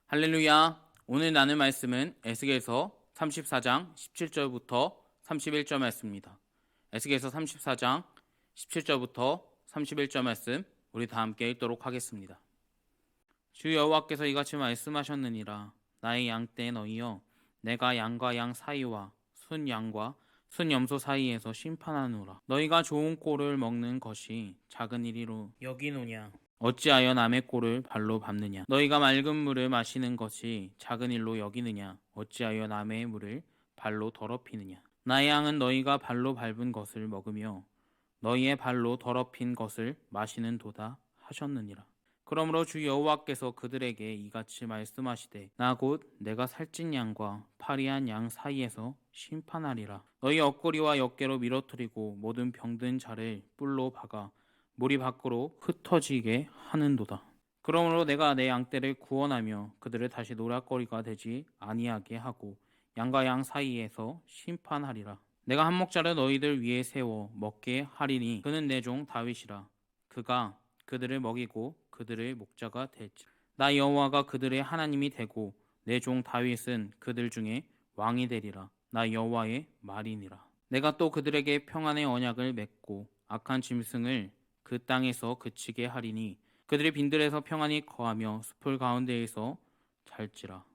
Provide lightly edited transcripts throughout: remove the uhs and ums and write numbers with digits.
할렐루야. 오늘 나눌 말씀은 에스겔서 34장 17절부터 31절 말씀입니다. 에스겔서 34장 17절부터 31절 말씀 우리 다 함께 읽도록 하겠습니다. 주 여호와께서 이같이 말씀하셨느니라. 나의 양떼 너희여, 내가 양과 양 사이와 순양과 순염소 사이에서 심판하노라. 너희가 좋은 꼴을 먹는 것이 작은 일이로 여기노냐? 어찌하여 남의 꼴을 발로 밟느냐? 너희가 맑은 물을 마시는 것이 작은 일로 여기느냐? 어찌하여 남의 물을 발로 더럽히느냐? 나의 양은 너희가 발로 밟은 것을 먹으며 너희의 발로 더럽힌 것을 마시는 도다 하셨느니라. 그러므로 주 여호와께서 그들에게 이같이 말씀하시되, 나 곧 내가 살찐 양과 파리한 양 사이에서 심판하리라. 너희 옆구리와 역계로 밀어뜨리고 모든 병든 자를 뿔로 박아 무리 밖으로 흩어지게 하는도다. 그러므로 내가 내 양떼를 구원하며 그들을 다시 노략거리가 되지 아니하게 하고 양과 양 사이에서 심판하리라. 내가 한 목자를 너희들 위에 세워 먹게 하리니 그는 내 종 다윗이라. 그가 그들을 먹이고 그들의 목자가 되지. 나 여호와가 그들의 하나님이 되고 내 종 다윗은 그들 중에 왕이 되리라. 나 여호와의 말이니라. 내가 또 그들에게 평안의 언약을 맺고 악한 짐승을 그 땅에서 그치게 하리니 그들이 빈들에서 평안히 거하며 숲을 가운데에서 잘지라.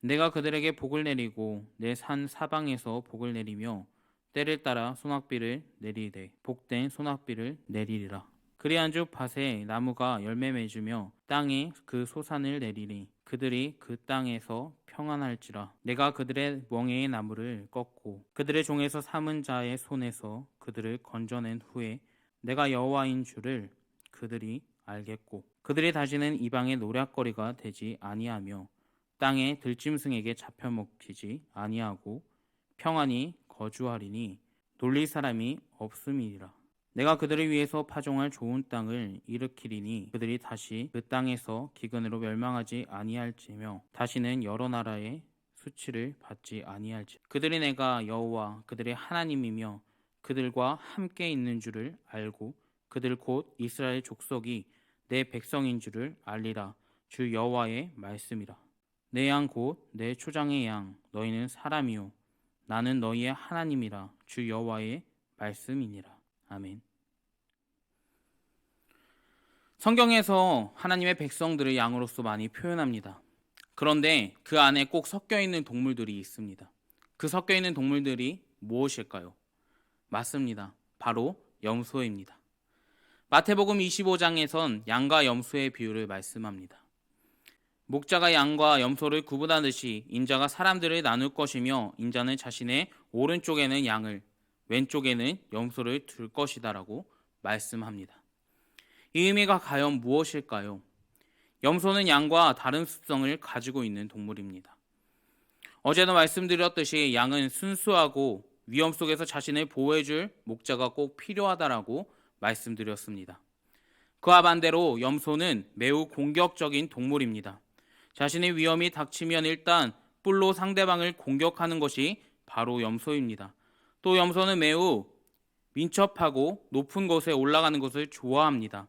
내가 그들에게 복을 내리고 내 산 사방에서 복을 내리며 때를 따라 소낙비를 내리되 복된 소낙비를 내리리라. 그리한즉 밭에 나무가 열매 맺으며 땅에 그 소산을 내리니 그들이 그 땅에서 평안할지라. 내가 그들의 멍에의 나무를 꺾고 그들의 종에서 삼은 자의 손에서 그들을 건져낸 후에 내가 여호와인 줄을 그들이 알겠고 그들이 다시는 이방의 노략거리가 되지 아니하며 땅의 들짐승에게 잡혀 먹히지 아니하고 평안히 거주하리니 놀릴 사람이 없음이니라. 내가 그들을 위해서 파종할 좋은 땅을 일으키리니 그들이 다시 그 땅에서 기근으로 멸망하지 아니할지며 다시는 여러 나라의 수치를 받지 아니할지. 그들이 내가 여호와 그들의 하나님이며 그들과 함께 있는 줄을 알고 그들 곧 이스라엘 족속이 내 백성인 줄을 알리라. 주 여호와의 말씀이라. 내 양 곧 내 초장의 양 너희는 사람이요 나는 너희의 하나님이라. 주 여호와의 말씀이니라. 아멘. 성경에서 하나님의 백성들을 양으로서 많이 표현합니다. 그런데 그 안에 꼭 섞여 있는 동물들이 있습니다. 그 섞여 있는 동물들이 무엇일까요? 맞습니다. 바로 염소입니다. 마태복음 25장에선 양과 염소의 비유를 말씀합니다. 목자가 양과 염소를 구분하듯이 인자가 사람들을 나눌 것이며 인자는 자신의 오른쪽에는 양을 왼쪽에는 염소를 둘 것이다라고 말씀합니다. 이 의미가 과연 무엇일까요? 염소는 양과 다른 습성을 가지고 있는 동물입니다. 어제도 말씀드렸듯이 양은 순수하고 위험 속에서 자신을 보호해줄 목자가 꼭 필요하다라고 말씀드렸습니다. 그와 반대로 염소는 매우 공격적인 동물입니다. 자신의 위험이 닥치면 일단 뿔로 상대방을 공격하는 것이 바로 염소입니다. 또 염소는 매우 민첩하고 높은 곳에 올라가는 것을 좋아합니다.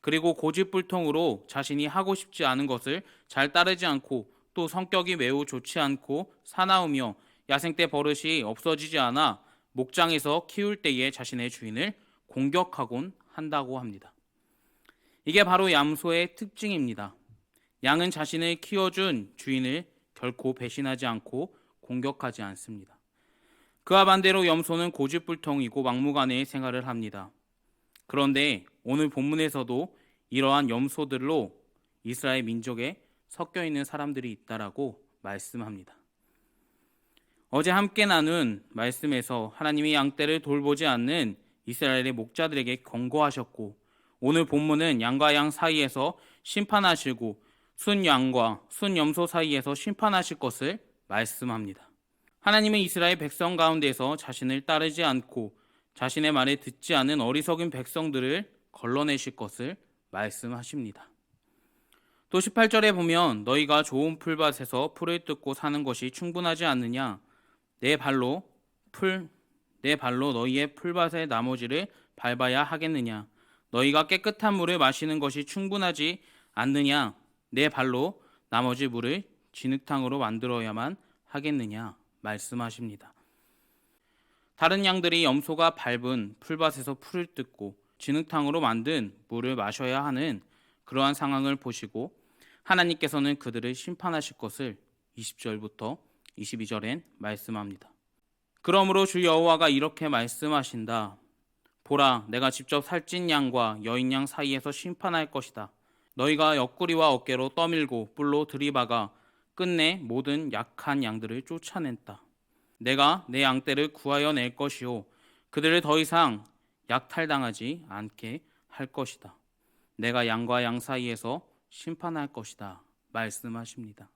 그리고 고집불통으로 자신이 하고 싶지 않은 것을 잘 따르지 않고 또 성격이 매우 좋지 않고 사나우며 야생 때 버릇이 없어지지 않아 목장에서 키울 때에 자신의 주인을 공격하곤 한다고 합니다. 이게 바로 염소의 특징입니다. 양은 자신을 키워준 주인을 결코 배신하지 않고 공격하지 않습니다. 그와 반대로 염소는 고집불통이고 막무가내의 생활을 합니다. 그런데 오늘 본문에서도 이러한 염소들로 이스라엘 민족에 섞여 있는 사람들이 있다라고 말씀합니다. 어제 함께 나눈 말씀에서 하나님이 양떼를 돌보지 않는 이스라엘의 목자들에게 경고하셨고 오늘 본문은 양과 양 사이에서 심판하시고 순양과 순염소 사이에서 심판하실 것을 말씀합니다. 하나님은 이스라엘 백성 가운데서 자신을 따르지 않고 자신의 말에 듣지 않은 어리석은 백성들을 걸러내실 것을 말씀하십니다. 또 18절에 보면 너희가 좋은 풀밭에서 풀을 뜯고 사는 것이 충분하지 않느냐? 내 발로 너희의 풀밭의 나머지를 밟아야 하겠느냐? 너희가 깨끗한 물을 마시는 것이 충분하지 않느냐? 내 발로 나머지 물을 진흙탕으로 만들어야만 하겠느냐 말씀하십니다. 다른 양들이 염소가 밟은 풀밭에서 풀을 뜯고 진흙탕으로 만든 물을 마셔야 하는 그러한 상황을 보시고 하나님께서는 그들을 심판하실 것을 20절부터 22절엔 말씀합니다. 그러므로 주 여호와가 이렇게 말씀하신다. 보라, 내가 직접 살찐 양과 여인 양 사이에서 심판할 것이다. 너희가 옆구리와 어깨로 떠밀고 뿔로 들이박아 끝내 모든 약한 양들을 쫓아냈다. 내가 내 양떼를 구하여 낼 것이요 그들을 더 이상 약탈당하지 않게 할 것이다. 내가 양과 양 사이에서 심판할 것이다 말씀하십니다.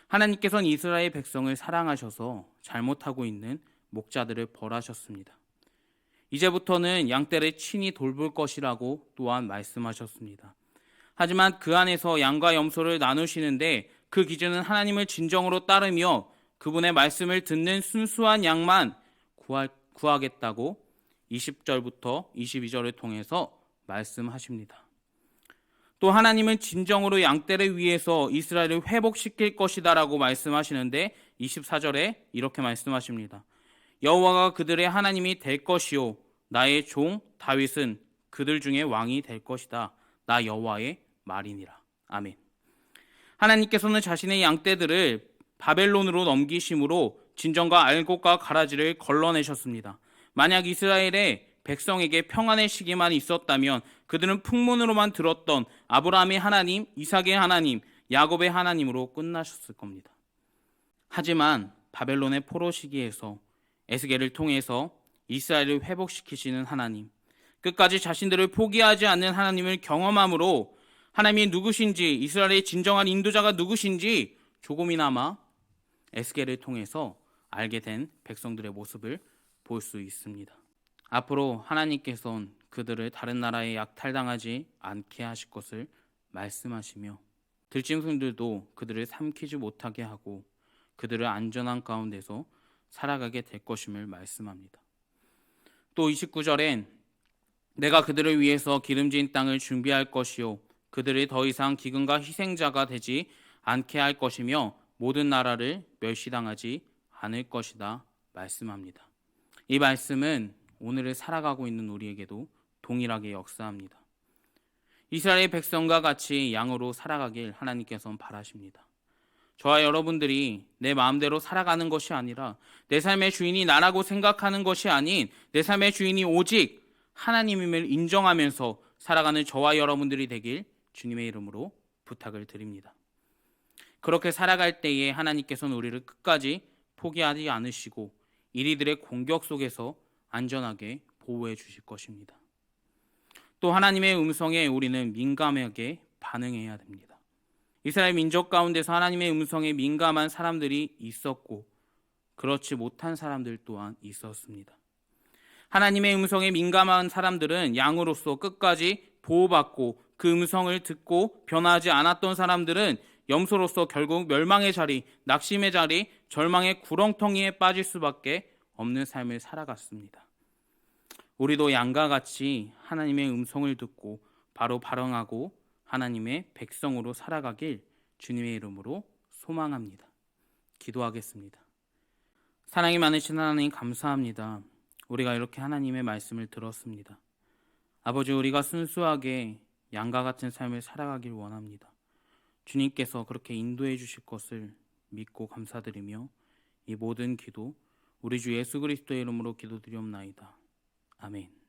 하나님께서는 이스라엘 백성을 사랑하셔서 잘못하고 있는 목자들을 벌하셨습니다. 이제부터는 양떼를 친히 돌볼 것이라고 또한 말씀하셨습니다. 하지만 그 안에서 양과 염소를 나누시는데 그 기준은 하나님을 진정으로 따르며 그분의 말씀을 듣는 순수한 양만 구하겠다고 20절부터 22절을 통해서 말씀하십니다. 또 하나님은 진정으로 양떼를 위해서 이스라엘을 회복시킬 것이다 라고 말씀하시는데 24절에 이렇게 말씀하십니다. 여호와가 그들의 하나님이 될 것이요 나의 종 다윗은 그들 중에 왕이 될 것이다. 나 여호와의 말이니라. 아멘. 하나님께서는 자신의 양떼들을 바벨론으로 넘기심으로 진정과 알곡과 가라지를 걸러내셨습니다. 만약 이스라엘의 백성에게 평안의 시기만 있었다면 그들은 풍문으로만 들었던 아브라함의 하나님, 이삭의 하나님, 야곱의 하나님으로 끝나셨을 겁니다. 하지만 바벨론의 포로 시기에서 에스겔을 통해서 이스라엘을 회복시키시는 하나님, 끝까지 자신들을 포기하지 않는 하나님을 경험함으로 하나님이 누구신지, 이스라엘의 진정한 인도자가 누구신지 조금이나마 에스겔을 통해서 알게 된 백성들의 모습을 볼 수 있습니다. 앞으로 하나님께서는 그들을 다른 나라에 약탈당하지 않게 하실 것을 말씀하시며 들짐승들도 그들을 삼키지 못하게 하고 그들을 안전한 가운데서 살아가게 될 것임을 말씀합니다. 또 29절엔 내가 그들을 위해서 기름진 땅을 준비할 것이요 그들이 더 이상 기근과 희생자가 되지 않게 할 것이며 모든 나라를 멸시당하지 않을 것이다 말씀합니다. 이 말씀은 오늘을 살아가고 있는 우리에게도 동일하게 역사합니다. 이스라엘 백성과 같이 양으로 살아가길 하나님께서는 바라십니다. 저와 여러분들이 내 마음대로 살아가는 것이 아니라 내 삶의 주인이 나라고 생각하는 것이 아닌 내 삶의 주인이 오직 하나님임을 인정하면서 살아가는 저와 여러분들이 되길 주님의 이름으로 부탁을 드립니다. 그렇게 살아갈 때에 하나님께서는 우리를 끝까지 포기하지 않으시고 이리들의 공격 속에서 안전하게 보호해 주실 것입니다. 또 하나님의 음성에 우리는 민감하게 반응해야 됩니다. 이스라엘 민족 가운데서 하나님의 음성에 민감한 사람들이 있었고 그렇지 못한 사람들 또한 있었습니다. 하나님의 음성에 민감한 사람들은 양으로서 끝까지 보호받고 그 음성을 듣고 변하지 않았던 사람들은 염소로서 결국 멸망의 자리, 낙심의 자리, 절망의 구렁텅이에 빠질 수밖에 없는 삶을 살아갔습니다. 우리도 양과 같이 하나님의 음성을 듣고 바로 발언하고 하나님의 백성으로 살아가길 주님의 이름으로 소망합니다. 기도하겠습니다. 사랑이 많으신 하나님 감사합니다. 우리가 이렇게 하나님의 말씀을 들었습니다. 아버지, 우리가 순수하게 양과 같은 삶을 살아가길 원합니다. 주님께서 그렇게 인도해 주실 것을 믿고 감사드리며 이 모든 기도 우리 주 예수 그리스도의 이름으로 기도드리옵나이다. 아멘.